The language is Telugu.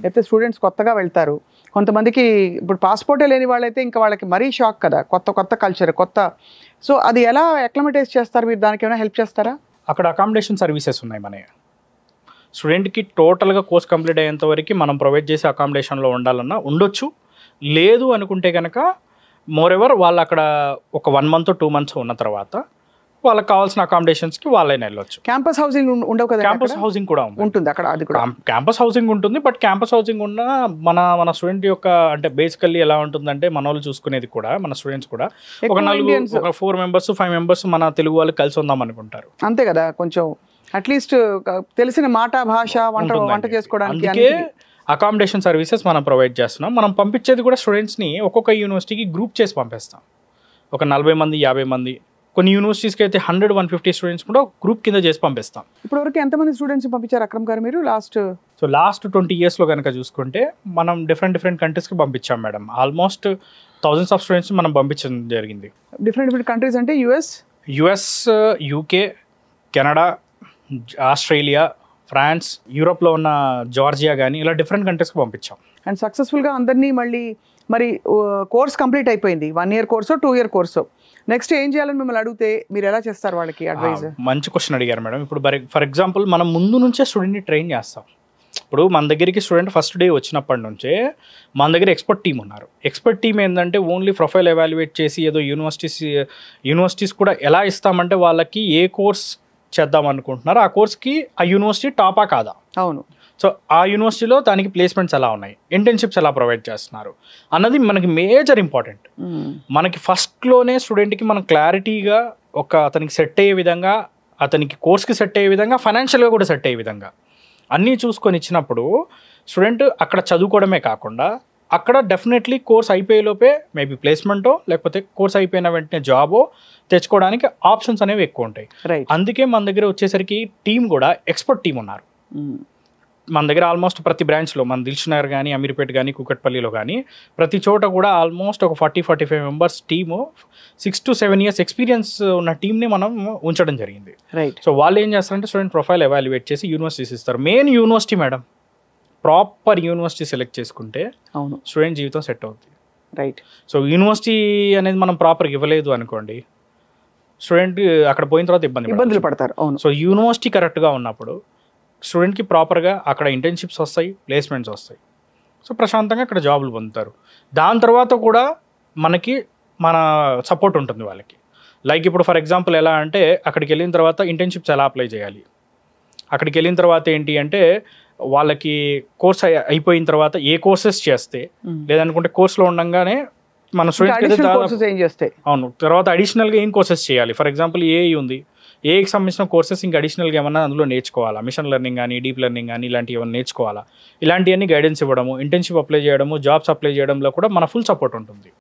అయితే స్టూడెంట్స్ కొత్తగా వెళ్తారు, కొంతమందికి ఇప్పుడు పాస్పోర్టే లేని వాళ్ళైతే ఇంకా వాళ్ళకి మరీ షాక్ కదా, కొత్త కల్చర్ కొత్త. సో అది ఎలా అక్లమటైజ్ చేస్తారు మీరు, దానికి ఏమైనా హెల్ప్ చేస్తారా? అక్కడ అకామిడేషన్ సర్వీసెస్ ఉన్నాయి మనకి. స్టూడెంట్కి టోటల్గా కోర్స్ కంప్లీట్ అయ్యేంత వరకు మనం ప్రొవైడ్ చేసే అకామిడేషన్లో ఉండాలన్నా ఉండొచ్చు. లేదు అనుకుంటే కనుక మోర్ ఎవర్ వాళ్ళు అక్కడ ఒక 1 month 2 months ఉన్న తర్వాత వాళ్ళకి కావాల్సిన అకామిడేషన్స్కి వాళ్ళైనా వెళ్ళొచ్చు. క్యాంపస్ హౌసింగ్ ఉండవు కదా? క్యాంపస్ హౌసింగ్ కూడా ఉంటుంది అక్కడ. అది కూడా క్యాంపస్ హౌసింగ్ ఉంటుంది. బట్ క్యాంపస్ హౌసింగ్ ఉన్న మన స్టూడెంట్ యొక్క అంటే బేసికల్లీ ఎలా ఉంటుందంటే మన వాళ్ళు చూసుకునేది కూడా మన స్టూడెంట్స్ కూడా ఒక 4 members 5 members మన తెలుగు వాళ్ళు కలిసి ఉందాం అనుకుంటారు. అంతే కదా, కొంచెం అట్లీస్ట్ తెలిసిన మాట భాష వంట చేసుకోవడానికి. అందుకే అకామిడేషన్ సర్వీసెస్ మనం ప్రొవైడ్ చేస్తున్నాం. మనం పంపించేది కూడా స్టూడెంట్స్ని ఒక్కొక్క యూనివర్సిటీకి గ్రూప్ చేసి పంపిస్తాం. ఒక 40 మంది 50 మంది, కొన్ని యూనివర్సిటీస్కి అయితే 100-150 స్టూడెంట్స్ కూడా గ్రూప్ కింద చేసి పంపిస్తాం. ఇప్పటివరకు ఎంతమంది స్టూడెంట్స్ పంపించారు అక్రమ్ గారు మీరు లాస్ట్ 20 yearsలో కనుక చూసుకుంటే మనం డిఫరెంట్ కంట్రీస్కి పంపించాం madam. Almost thousands of students మనం పంపించడం జరిగింది. డిఫరెంట్ కంట్రీస్ అంటే US, UK, Canada, Australia, France, యూరోప్లో ఉన్న జార్జియా కానీ ఇలా డిఫరెంట్ కంట్రీస్కి పంపించాం. అండ్ సక్సెస్ఫుల్గా అందరినీ మరి కోర్స్ కంప్లీట్ అయిపోయింది. 1 year Corso 2 year Corso. Next ఏం చేయాలని మిమ్మల్ని అడిగితే మీరు ఎలా చేస్తారు వాళ్ళకి అడ్వైజ్? మంచి క్వశ్చన్ అడిగారు మేడం. ఇప్పుడు ఫర్ ఎగ్జాంపుల్ మనం ముందు నుంచే స్టూడెంట్ని ట్రైన్ చేస్తాం. ఇప్పుడు మన దగ్గరికి స్టూడెంట్ ఫస్ట్ డే వచ్చినప్పటి నుంచే మన దగ్గర ఎక్స్పర్ట్ టీమ్ ఉన్నారు. ఎక్స్పర్ట్ టీమ్ ఏంటంటే ఓన్లీ ప్రొఫైల్ ఎవాల్యుయేట్ చేసి ఏదో యూనివర్సిటీస్ కూడా ఎలా ఇస్తామంటే వాళ్ళకి ఏ కోర్స్ చేద్దాం అనుకుంటున్నారు ఆ కోర్స్కి ఆ యూనివర్సిటీ టాపా కాదా, అవును, సో ఆ యూనివర్సిటీలో దానికి ప్లేస్మెంట్స్ ఎలా ఉన్నాయి, ఇంటర్న్షిప్స్ ఎలా ప్రొవైడ్ చేస్తున్నారు అన్నది మనకి మేజర్ ఇంపార్టెంట్. మనకి ఫస్ట్లోనే స్టూడెంట్కి మనం క్లారిటీగా అతనికి సెట్ అయ్యే విధంగా, అతనికి కోర్స్కి సెట్ అయ్యే విధంగా, ఫైనాన్షియల్గా కూడా సెట్ అయ్యే విధంగా అన్నీ చూసుకొని ఇచ్చినప్పుడు స్టూడెంట్ అక్కడ చదువుకోవడమే కాకుండా అక్కడ డెఫినెట్లీ కోర్స్ అయిపోయేలోపే మేబీ ప్లేస్మెంటో లేకపోతే కోర్స్ అయిపోయిన వెంటనే జాబో తెచ్చుకోవడానికి ఆప్షన్స్ అనేవి ఎక్కువ ఉంటాయి. అందుకే మన దగ్గర వచ్చేసరికి టీం కూడా ఎక్స్పర్ట్ టీం ఉన్నారు. మన దగ్గర ఆల్మోస్ట్ ప్రతి బ్రాంచ్లో మన దిల్సుఖ్నగర్ కానీ, అమీర్పేట్ కానీ, కూకట్పల్లిలో కానీ ప్రతి చోట కూడా ఆల్మోస్ట్ ఒక 40-45 members team 6 to 7 years experience ఉన్న టీంని మనం ఉంచడం జరిగింది. సో వాళ్ళు ఏం చేస్తారంటే స్టూడెంట్ ప్రొఫైల్ ఎవాల్యుయేట్ చేసి యూనివర్సిటీస్ ఇస్తారు. Main university madam, proper university select చేసుకుంటే అవును స్టూడెంట్ జీవితం సెట్ అవుతుంది. రైట్. సో యూనివర్సిటీ అనేది మనం ప్రాపర్గా ఇవ్వలేదు అనుకోండి, స్టూడెంట్ అక్కడ పోయిన తర్వాత ఇబ్బందులు పడతారు. అవును. సో యూనివర్సిటీ కరెక్ట్గా ఉన్నప్పుడు స్టూడెంట్కి ప్రాపర్గా అక్కడ ఇంటర్న్షిప్స్ వస్తాయి, ప్లేస్మెంట్స్ వస్తాయి. సో ప్రశాంతంగా అక్కడ జాబులు పొందుతారు. దాని తర్వాత కూడా మన సపోర్ట్ ఉంటుంది వాళ్ళకి. లైక్ ఇప్పుడు ఫర్ ఎగ్జాంపుల్ ఎలా అంటే అక్కడికి వెళ్ళిన తర్వాత ఇంటర్న్షిప్స్ ఎలా అప్లై చేయాలి, అక్కడికి వెళ్ళిన తర్వాత ఏంటి అంటే వాళ్ళకి కోర్స్ అయిపోయిన తర్వాత ఏ కోర్సెస్ చేస్తే, లేదనుకుంటే కోర్సులో ఉండగానే మన స్టూడెంట్స్ అవును తర్వాత అడిషనల్గా ఏం కోర్సెస్ చేయాలి. ఫర్ ఎగ్జాంపుల్ ఏఐ ఉంది, ఏఐకి సంబంధించిన కోర్సెస్ ఇంకా అడిషనల్గా ఏమన్నా అందులో నేర్చుకోవాలా, మిషన్ లెర్నింగ్ కానీ, డీప్ లెర్నింగ్ కానీ ఇలాంటివి ఏమైనా నేర్చుకోవాలా, ఇలాంటివన్నీ గైడెన్స్ ఇవ్వడము, ఇంటర్న్షిప్ అప్లై చేయడము, జాబ్స్ అప్లై చేయడంలో కూడా మన ఫుల్ సపోర్ట్ ఉంటుంది.